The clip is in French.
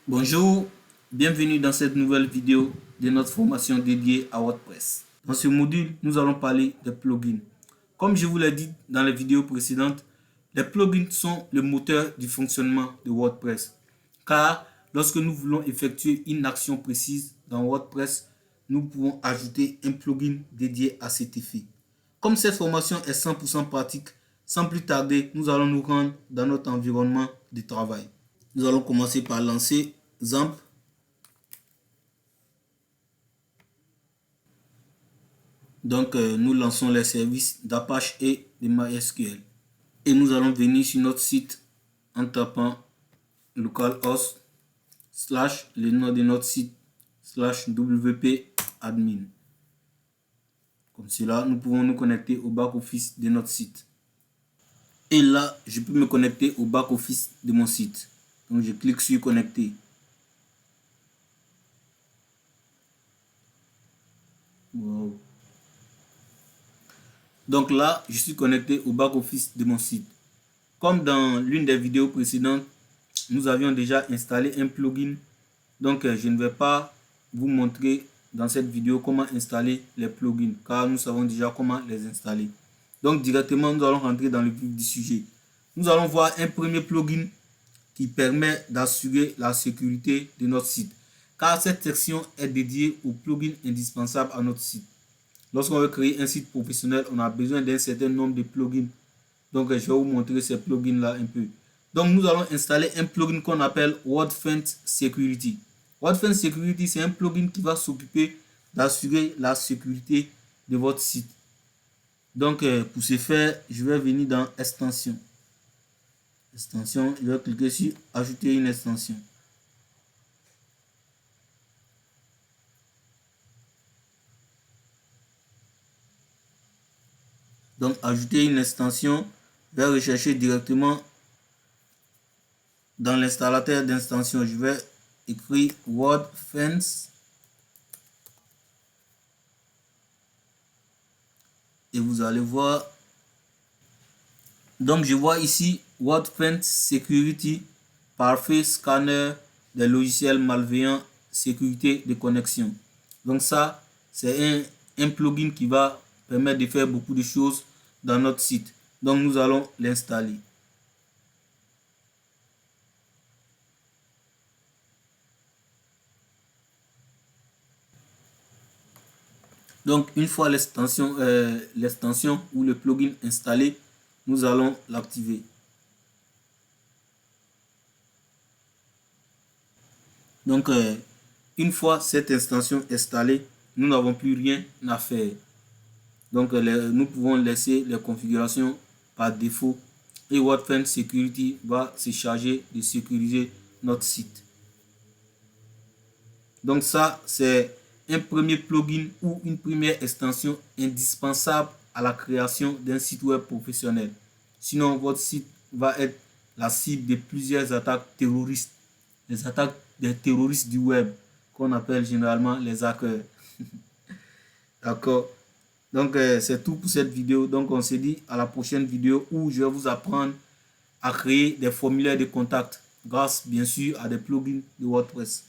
Bonjour, bienvenue dans cette nouvelle vidéo de notre formation dédiée à WordPress. Dans ce module, nous allons parler des plugins. Comme je vous l'ai dit dans les vidéos précédentes, les plugins sont le moteur du fonctionnement de WordPress. Car lorsque nous voulons effectuer une action précise dans WordPress, nous pouvons ajouter un plugin dédié à cet effet. Comme cette formation est 100% pratique, sans plus tarder, nous allons nous rendre dans notre environnement de travail. Nous allons commencer par lancer XAMPP. Donc, nous lançons les services d'Apache et de MySQL. Et nous allons venir sur notre site en tapant localhost / le nom de notre site /wp admin. Comme cela, nous pouvons nous connecter au back-office de notre site. Et là, je peux me connecter au back-office de mon site. Donc, je clique sur connecter. Wow. Donc là, je suis connecté au back-office de mon site. Comme dans l'une des vidéos précédentes, nous avions déjà installé un plugin. Donc, je ne vais pas vous montrer dans cette vidéo comment installer les plugins, car nous savons déjà comment les installer. Donc, directement, nous allons rentrer dans le vif du sujet. Nous allons voir un premier plugin qui permet d'assurer la sécurité de notre site, car cette section est dédiée aux plugins indispensables à notre site. Lorsqu'on veut créer un site professionnel, on a besoin d'un certain nombre de plugins. Donc, je vais vous montrer ces plugins-là un peu. Donc, nous allons installer un plugin qu'on appelle WordFence Security. WordFence Security, c'est un plugin qui va s'occuper d'assurer la sécurité de votre site. Donc, pour ce faire, je vais venir dans Extension. Extension, je vais cliquer sur Ajouter une extension. Donc, ajouter une extension, je vais rechercher directement dans l'installateur d'extension. Je vais écrire WordFence et vous allez voir. Donc, je vois ici WordFence Security, parfait scanner des logiciels malveillants, sécurité de connexion. Donc, ça, c'est un plugin qui va permettre de faire beaucoup de choses dans notre site. Donc, nous allons l'installer. Donc, une fois l'extension ou le plugin installé, nous allons l'activer. Donc, une fois cette extension installée, nous n'avons plus rien à faire. Donc, nous pouvons laisser les configurations par défaut et WordFence Security va se charger de sécuriser notre site. Donc, ça, c'est un premier plugin ou une première extension indispensable à la création d'un site web professionnel. Sinon, votre site va être la cible de plusieurs attaques terroristes. Les attaques des terroristes du web, qu'on appelle généralement les hackers. D'accord. Donc, c'est tout pour cette vidéo. Donc, on se dit à la prochaine vidéo où je vais vous apprendre à créer des formulaires de contact grâce, bien sûr, à des plugins de WordPress.